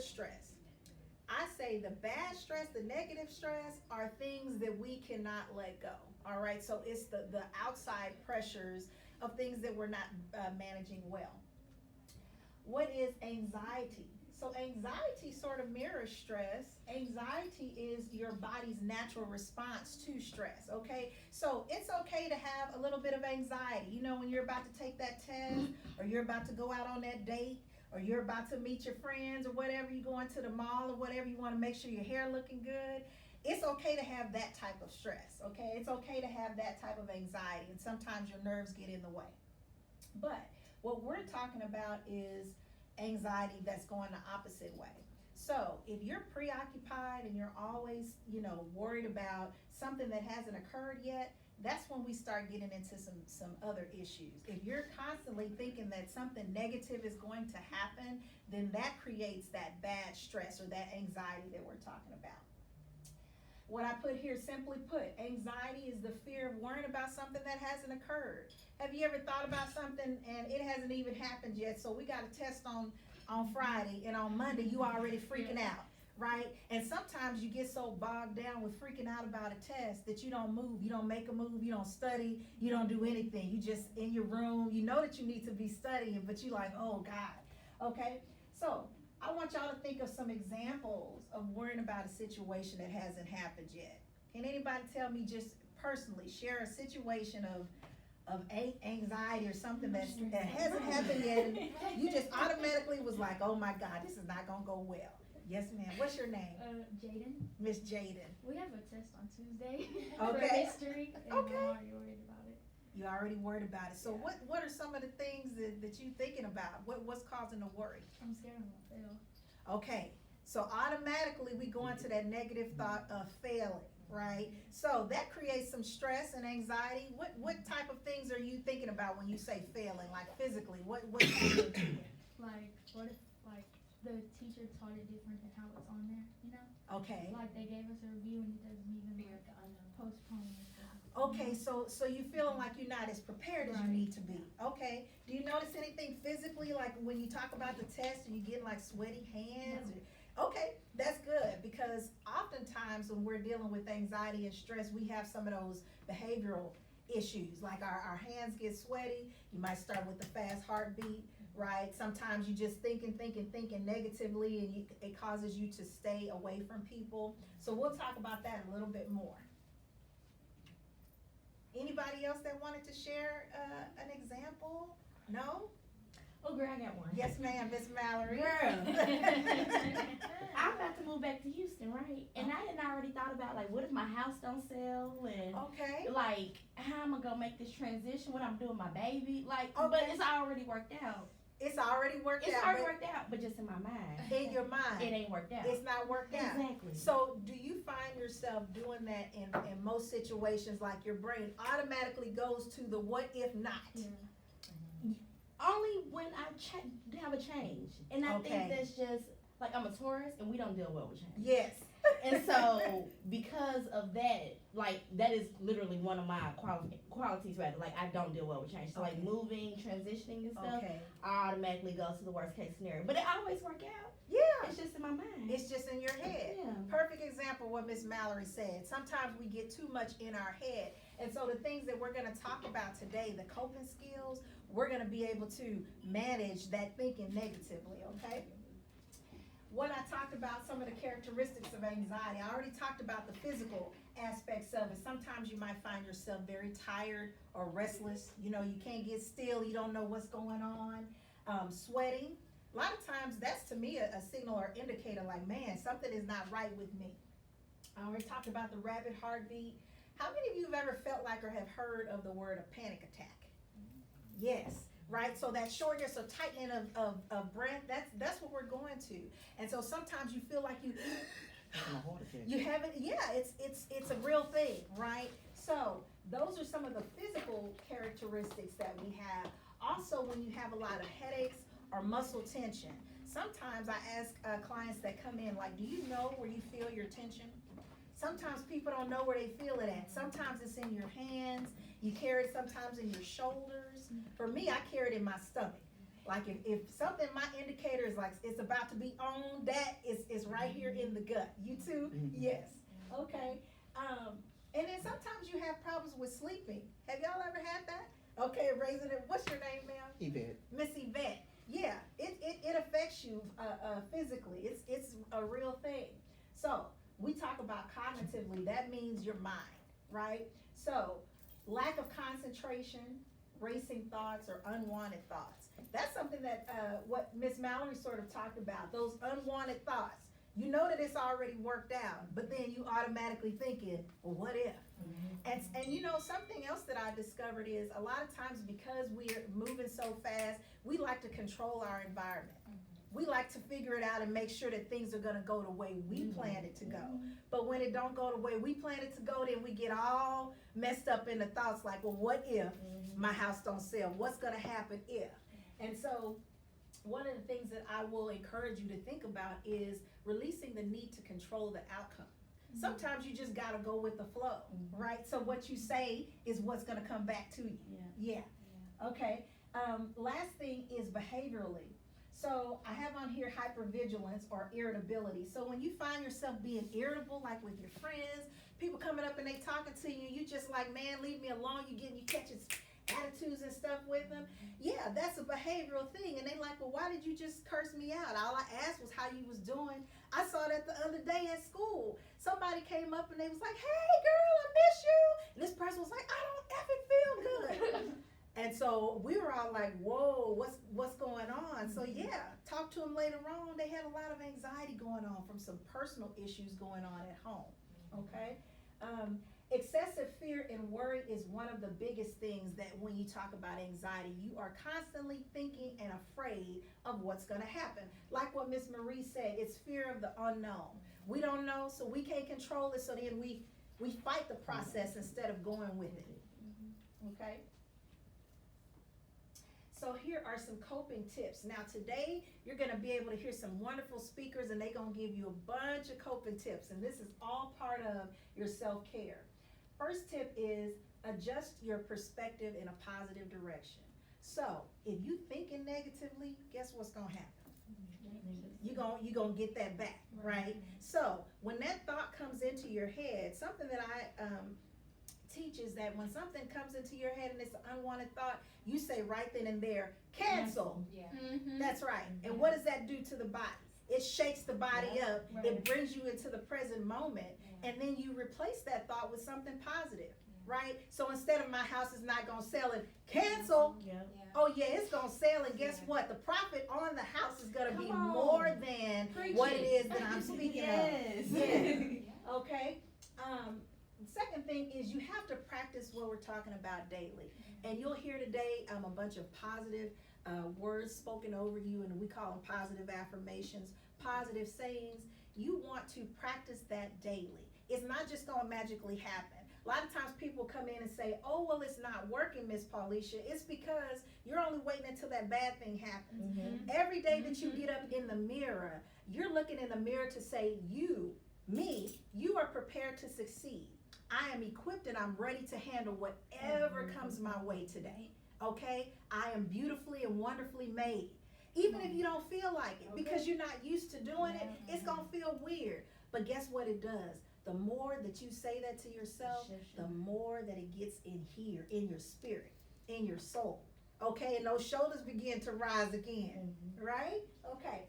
good stress. I say the bad stress, the negative stress are things that we cannot let go. All right, so it's the outside pressures of things that we're not managing well. What is anxiety? So anxiety sort of mirrors stress. Anxiety is your body's natural response to stress, okay? So it's okay to have a little bit of anxiety. You know, when you're about to take that test, or you're about to go out on that date, or you're about to meet your friends, or whatever, you going to the mall, or whatever, you want to make sure your hair looking good. It's okay to have that type of stress, okay? It's okay to have that type of anxiety, and sometimes your nerves get in the way. But what we're talking about is anxiety that's going the opposite way. So if you're preoccupied and you're always, worried about something that hasn't occurred yet, that's when we start getting into some other issues. If you're constantly thinking that something negative is going to happen, then that creates that bad stress or that anxiety that we're talking about. What I put here, simply put, anxiety is the fear of worrying about something that hasn't occurred. Have you ever thought about something and it hasn't even happened yet? So we got a test on Friday, and on Monday you already freaking out, right? And sometimes you get so bogged down with freaking out about a test that you don't move, you don't make a move, you don't study, you don't do anything. You just in your room, you know that you need to be studying, but you like, oh God, okay? So I want y'all to think of some examples of worrying about a situation that hasn't happened yet. Can anybody tell me, just personally, share a situation of anxiety or something that hasn't happened yet, and you just automatically was like, oh my God, this is not gonna go well. Yes, ma'am. What's your name? Jaden. Miss Jaden. We have a test on Tuesday Okay. for history, and Okay. I'm already worried about it. You already worried about it. So what are some of the things that you thinking about? What's causing the worry? I'm scared I'm gonna fail. Okay, so automatically we go into that negative thought of failing, right? So that creates some stress and anxiety. What type of things are you thinking about when you say failing? Like physically, what are you thinking? Like, what if, the teacher taught it different than how it's on there, you know? Okay. Like, they gave us a review and it doesn't even, postpone it. Okay, so you feeling like you're not as prepared as you Right. need to be. Okay. Do you notice anything physically, like when you talk about the test and you get like sweaty hands? No. Okay, that's good, because oftentimes when we're dealing with anxiety and stress, we have some of those behavioral issues, like our hands get sweaty. You might start with a fast heartbeat, right? Sometimes you just thinking negatively, and it causes you to stay away from people. So we'll talk about that a little bit more. Anybody else that wanted to share an example? No? Oh, girl, I got one. Yes, ma'am, Miss Mallory. Girl. I'm about to move back to Houston, right? And I had already thought about, like, what if my house don't sell? And, Okay. like, how am I going to make this transition? What I'm doing with my baby? Like, Okay. but it's already worked out. It's already worked It's out. already but worked out, but just in my mind. in your mind. It ain't worked out. It's not worked out. Exactly. So do you find yourself doing that in most situations, like your brain automatically goes to the what if not? Yeah. Only when I have a change. And I Okay. think that's just, like, I'm a Taurus and we don't deal well with change. Yes. And so, because of that, like, that is literally one of my qualities, rather. Like, I don't deal well with change. So, like, Okay. moving, transitioning and stuff, Okay. I automatically go to the worst case scenario. But it always work out. Yeah. It's just in my mind. It's just in your head. Yeah. Perfect example of what Miss Mallory said. Sometimes we get too much in our head. And so the things that we're going to talk about today, the coping skills, we're going to be able to manage that thinking negatively, okay? What I talked about, some of the characteristics of anxiety, I already talked about the physical aspects of it. Sometimes you might find yourself very tired or restless. You know, you can't get still. You don't know what's going on. Sweating. A lot of times that's, to me, a signal or indicator like, man, something is not right with me. I already talked about the rapid heartbeat. How many of you have ever felt like or have heard of the word a panic attack? Yes, right? So that shortness or tightening of breath, that's what we're going to. And so sometimes you feel like you haven't, it's a real thing, right? So those are some of the physical characteristics that we have. Also, when you have a lot of headaches or muscle tension, sometimes I ask clients that come in, like, do you know where you feel your tension? Sometimes people don't know where they feel it at. Sometimes it's in your hands. You carry it sometimes in your shoulders. For me, I carry it in my stomach. Like if something, my indicator is like it's about to be on, that is right here in the gut. You too? Yes. Okay. And then sometimes you have problems with sleeping. Have y'all ever had that? Okay, raising it. What's your name, ma'am? Yvette. Miss Yvette. Yeah, it affects you physically. It's a real thing. So we talk about cognitively. That means your mind, right? So lack of concentration, racing thoughts, or unwanted thoughts. That's something that what Miss Mallory sort of talked about. Those unwanted thoughts. You know that it's already worked out, but then you automatically thinking, well, what if? And you know, something else that I discovered is a lot of times because we're moving so fast, we like to control our environment. We like to figure it out and make sure that things are gonna go the way we planned it to go. But when it don't go the way we planned it to go, then we get all messed up in the thoughts like, well, what if my house don't sell? What's gonna happen if? And so one of the things that I will encourage you to think about is releasing the need to control the outcome. Sometimes you just gotta go with the flow, right? So what you say is what's gonna come back to you. Yeah. Okay. Last thing is behaviorally. So I have on here hypervigilance or irritability. So when you find yourself being irritable, like with your friends, people coming up and they talking to you, you just like, man, leave me alone. You catching attitudes and stuff with them. Yeah, that's a behavioral thing. And they like, well, why did you just curse me out? All I asked was how you was doing. I saw that the other day at school. Somebody came up and they was like, hey girl, I miss you. And this person was like, I don't effing feel good. And so we were all like, whoa, what's going on? So yeah, talk to them later on. They had a lot of anxiety going on from some personal issues going on at home. Okay. Excessive fear and worry is one of the biggest things that when you talk about anxiety, you are constantly thinking and afraid of what's going to happen. Like what Miss Marie said, it's fear of the unknown. We don't know, so we can't control it, so then we fight the process instead of going with it. Okay? So here are some coping tips. Now today, you're gonna be able to hear some wonderful speakers and they're gonna give you a bunch of coping tips, and this is all part of your self-care. First tip is adjust your perspective in a positive direction. So if you thinking negatively, guess what's gonna happen? You're gonna get that back, right? So when that thought comes into your head, something that I teach is that when something comes into your head and it's an unwanted thought, you say right then and there, cancel. Yeah. That's right. And what does that do to the body? It shakes the body up. Right. It brings you into the present moment. And then you replace that thought with something positive, right? So instead of my house is not gonna sell it, cancel. Oh yeah, it's gonna sell, and guess what? The profit on the house is gonna be more than what it is that I'm speaking of. Yeah. Okay. Second thing is you have to practice what we're talking about daily. And you'll hear today a bunch of positive words spoken over you, and we call them positive affirmations, positive sayings. You want to practice that daily. It's not just gonna magically happen. A lot of times people come in and say, oh, well, it's not working, Miss Paulisha. It's because you're only waiting until that bad thing happens. Every day that you get up in the mirror, you're looking in the mirror to say, you are prepared to succeed. I am equipped and I'm ready to handle whatever comes my way today. Okay? I am beautifully and wonderfully made. Even if you don't feel like it, because you're not used to doing it, it's gonna feel weird. But guess what it does? The more that you say that to yourself, the more that it gets in here, in your spirit, in your soul. Okay? And those shoulders begin to rise again. Right? Okay.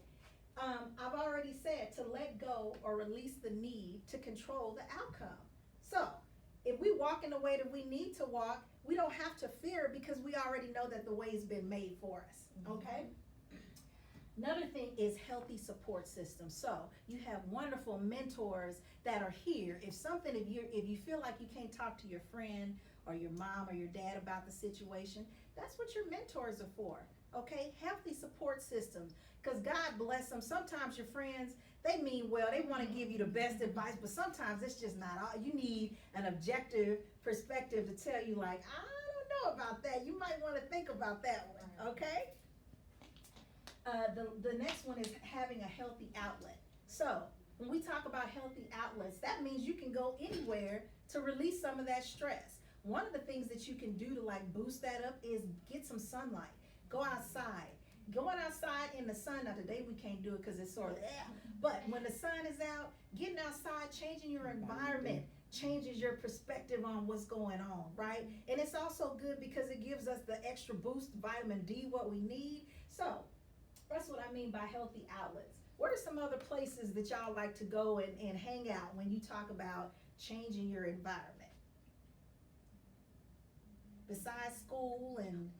I've already said to let go or release the need to control the outcome. So, if we walk in the way that we need to walk, we don't have to fear because we already know that the way's been made for us. Okay? Another thing is healthy support systems. So you have wonderful mentors that are here. If you feel like you can't talk to your friend or your mom or your dad about the situation, that's what your mentors are for. Okay, healthy support systems. Because God bless them. Sometimes your friends, they mean well. They want to give you the best advice, but sometimes it's just not all. You need an objective perspective to tell you, like, I don't know about that. You might want to think about that one. Okay. The next one is having a healthy outlet. So when we talk about healthy outlets, that means you can go anywhere to release some of that stress. One of the things that you can do to like boost that up is get some sunlight. Go outside, Going outside in the sun, now today we can't do it because it's sort of, but when the sun is out, getting outside, changing your environment, changes your perspective on what's going on, right? And it's also good because it gives us the extra boost, vitamin D, what we need. So that's what I mean by healthy outlets. What are some other places that y'all like to go and hang out when you talk about changing your environment? Besides school and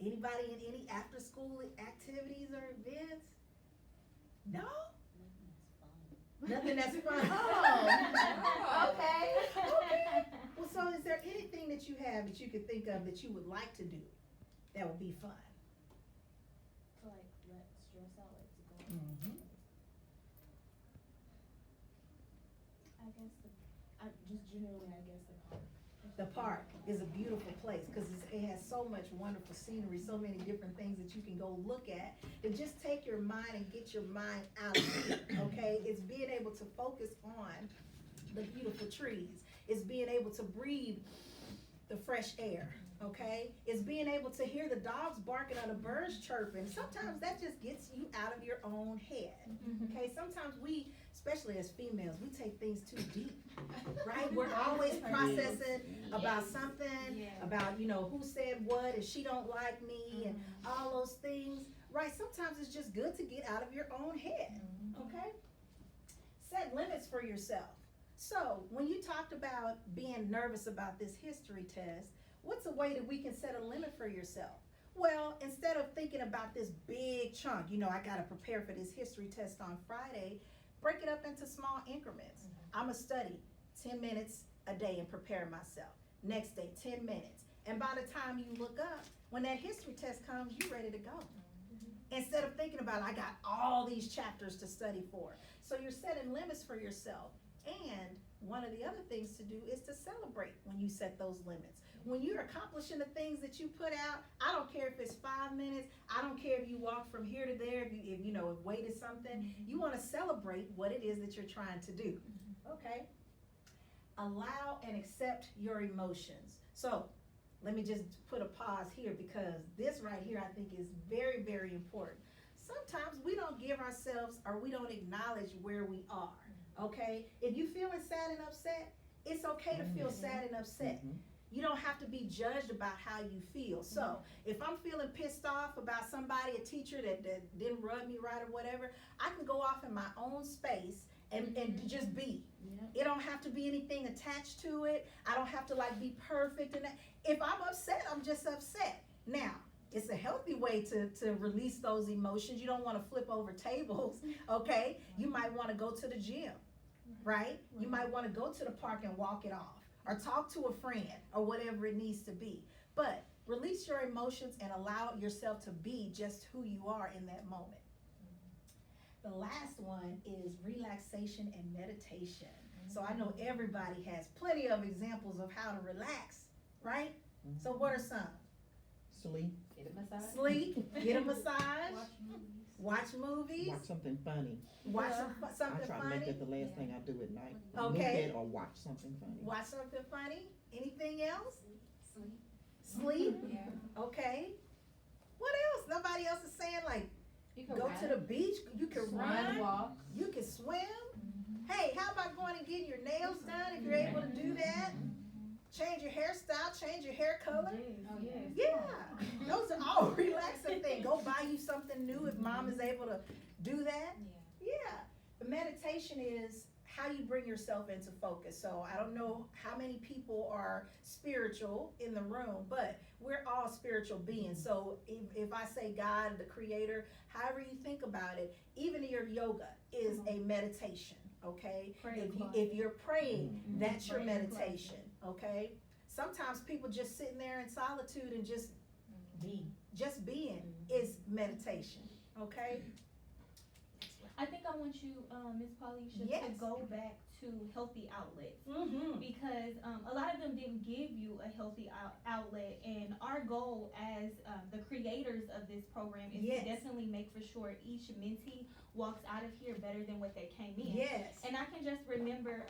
anybody in any after school activities or events? No? Nothing that's fun. Oh, okay. Well, so is there anything that you have that you could think of that you would like to do that would be fun? To like let stress out, like to go. Mm-hmm. I guess just generally, I guess the park. The park is a beautiful place because it has so much wonderful scenery, so many different things that you can go look at. And just take your mind and get your mind out of it, okay? It's being able to focus on the beautiful trees. It's being able to breathe the fresh air, okay? It's being able to hear the dogs barking or the birds chirping. Sometimes that just gets you out of your own head, okay? Sometimes we, especially as females, we take things too deep, right? We're always processing about something, about, who said what and she don't like me and all those things, right? Sometimes it's just good to get out of your own head, okay? Set limits for yourself. So when you talked about being nervous about this history test, what's a way that we can set a limit for yourself? Well, instead of thinking about this big chunk, I gotta prepare for this history test on Friday, break it up into small increments. I'm gonna study 10 minutes a day and prepare myself. Next day, 10 minutes. And by the time you look up, when that history test comes, you're ready to go. Instead of thinking about, I got all these chapters to study for. So you're setting limits for yourself. And one of the other things to do is to celebrate when you set those limits. When you're accomplishing the things that you put out, I don't care if it's 5 minutes, I don't care if you walk from here to there, if weight is something, you want to celebrate what it is that you're trying to do. Okay? Allow and accept your emotions. So, let me just put a pause here because this right here I think is very, very important. Sometimes we don't give ourselves or we don't acknowledge where we are. Okay? If you're feeling sad and upset, it's okay to feel sad and upset. You don't have to be judged about how you feel. So if I'm feeling pissed off about somebody, a teacher that didn't rub me right or whatever, I can go off in my own space and just be. It don't have to be anything attached to it. I don't have to be perfect. And if I'm upset, I'm just upset. Now, it's a healthy way to release those emotions. You don't want to flip over tables, okay? You might want to go to the gym, right? You might want to go to the park and walk it off. Or talk to a friend or whatever it needs to be. But release your emotions and allow yourself to be just who you are in that moment. The last one is relaxation and meditation. So I know everybody has plenty of examples of how to relax, right? So what are some? Sleep. Get a massage. Sleep, get a massage, watch movies, Watch something funny. watch I something try to make funny, that the last thing I do at night. Okay. Look at or watch something funny. watch something funny. Anything else? Sleep. Sleep, Yeah. okay. What else? Nobody else is saying You can go run, to the beach, you can run, walk. you can swim. Hey, how about going and getting your nails done if you're able to do that? Change your hairstyle, change your hair color. Yeah, those are all relaxing things. Go buy you something new if mom is able to do that. Yeah, the meditation is how you bring yourself into focus. So I don't know how many people are spiritual in the room, but we're all spiritual beings. So if I say God, the creator, however you think about it, even your yoga is a meditation, okay? If you're praying, that's your meditation, okay? Sometimes people just sitting there in solitude and just being is meditation, okay? I think I want you, Ms. Paulisha, Yes. to go back to healthy outlets. Mm-hmm. Because a lot of them didn't give you a healthy outlet, and our goal as the creators of this program is Yes. to definitely make for sure each mentee walks out of here better than what they came in. Yes. And I can just remember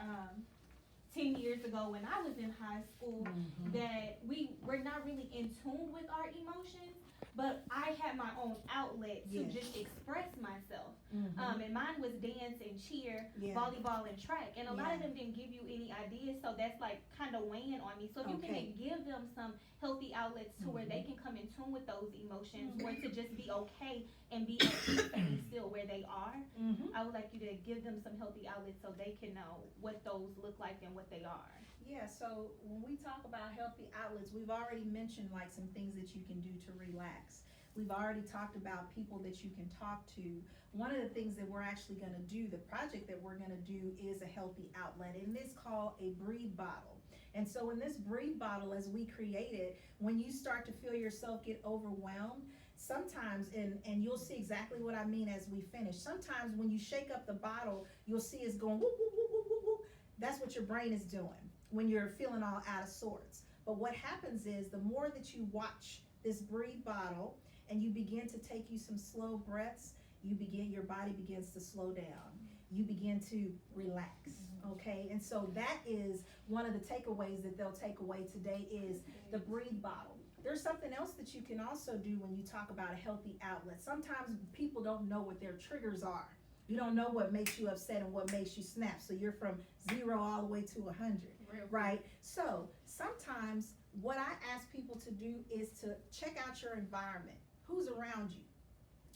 10 years ago when I was in high school Mhm. that we were not really in tune with our emotions, but I had my own outlet to Yes. just express myself. Mhm. And mine was dance and cheer, Yeah. volleyball and track, and a lot of Yeah. them didn't give you any ideas, so that's like kind of weighing on me. So if you Okay. can give them some healthy outlets to where they can come in tune with those emotions, or to just be okay and be at peace and be still where they are, Mhm. I would like you to give them some healthy outlets so they can know what those look like and what they are. Yeah, so when we talk about healthy outlets, we've already mentioned like some things that you can do to relax. We've already talked about people that you can talk to. One of the things that we're actually gonna do, the project that we're gonna do is a healthy outlet, and it's called a breathe bottle. And so in this breathe bottle, as we create it, when you start to feel yourself get overwhelmed, sometimes, and you'll see exactly what I mean as we finish, sometimes when you shake up the bottle, you'll see it's going whoop, whoop, whoop, whoop, whoop, whoop. That's what your brain is doing when you're feeling all out of sorts. But what happens is the more that you watch this breathe bottle and you begin to take you some slow breaths, your body begins to slow down. You begin to relax, okay? And so that is one of the takeaways that they'll take away today is the breathe bottle. There's something else that you can also do when you talk about a healthy outlet. Sometimes people don't know what their triggers are. You don't know what makes you upset and what makes you snap. So you're from 0 all the way to 100, right? So sometimes what I ask people to do is to check out your environment. Who's around you,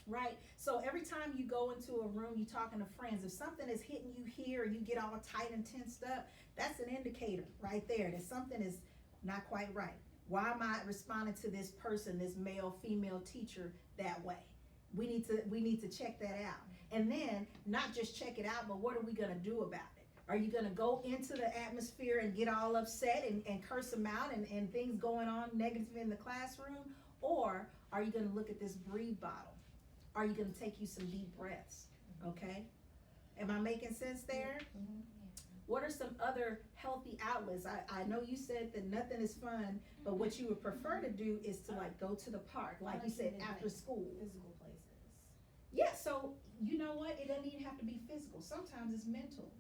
right? So every time you go into a room, you're talking to friends. If something is hitting you here, you get all tight and tensed up, that's an indicator right there that something is not quite right. Why am I responding to this person, this male, female teacher that way? We need to check that out. And then not just check it out, but what are we gonna do about it? Are you gonna go into the atmosphere and get all upset and curse them out and things going on negative in the classroom? Or are you gonna look at this breathe bottle? Are you gonna take you some deep breaths? Okay? Am I making sense there? What are some other healthy outlets? I know you said that nothing is fun, but what you would prefer to do is to like go to the park, like you said, after school. Physical places. Yeah, so you know what? It doesn't even have to be physical. Sometimes it's mental,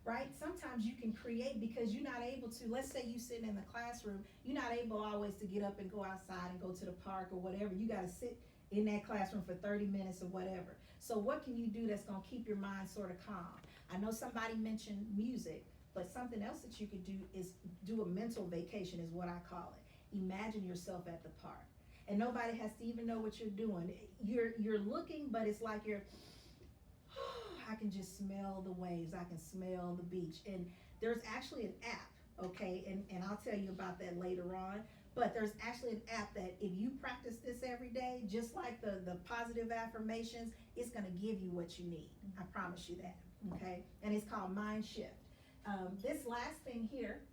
right? Sometimes you can create because you're not able to, let's say you sitting in the classroom, you're not able always to get up and go outside and go to the park or whatever. You gotta sit in that classroom for 30 minutes or whatever. So what can you do that's gonna keep your mind sort of calm? I know somebody mentioned music, but something else that you could do is do a mental vacation is what I call it. Imagine yourself at the park. And nobody has to even know what you're doing. You're looking, but it's like I can just smell the waves. I can smell the beach. And there's actually an app, okay? And I'll tell you about that later on. But there's actually an app that if you practice this every day, just like the positive affirmations, it's gonna give you what you need. I promise you that, okay? And it's called Mind Shift. This last thing here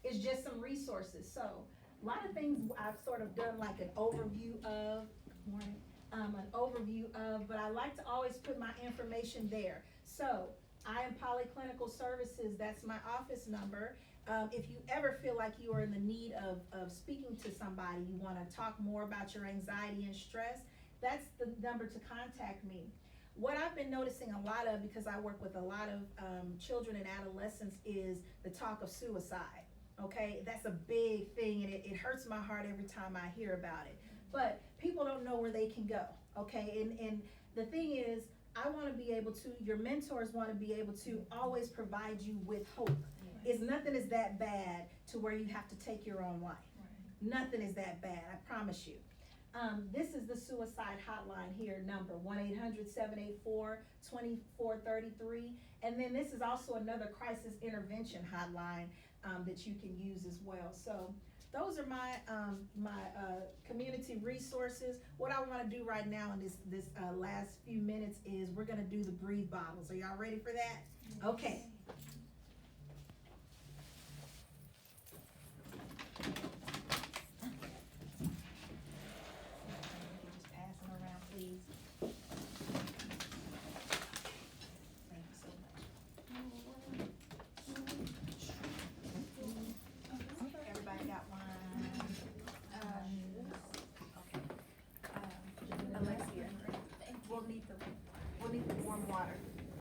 is just some resources. So a lot of things I've sort of done like an overview of, good morning, an overview of, but I like to always put my information there. So I am Polyclinical Services, that's my office number. If you ever feel like you are in the need of speaking to somebody, you wanna talk more about your anxiety and stress, that's the number to contact me. What I've been noticing a lot of, because I work with a lot of children and adolescents, is the talk of suicide. Okay, that's a big thing, and it hurts my heart every time I hear about it. But people don't know where they can go, okay? And the thing is, I wanna be able to, your mentors wanna be able to always provide you with hope. It's nothing is that bad to where you have to take your own life. Nothing is that bad, I promise you. This is the suicide hotline here, number 1-800-784-2433. And then this is also another crisis intervention hotline that you can use as well. So those are my community resources. What I wanna do right now in this last few minutes is we're gonna do the breathe bottles. Are y'all ready for that? Okay.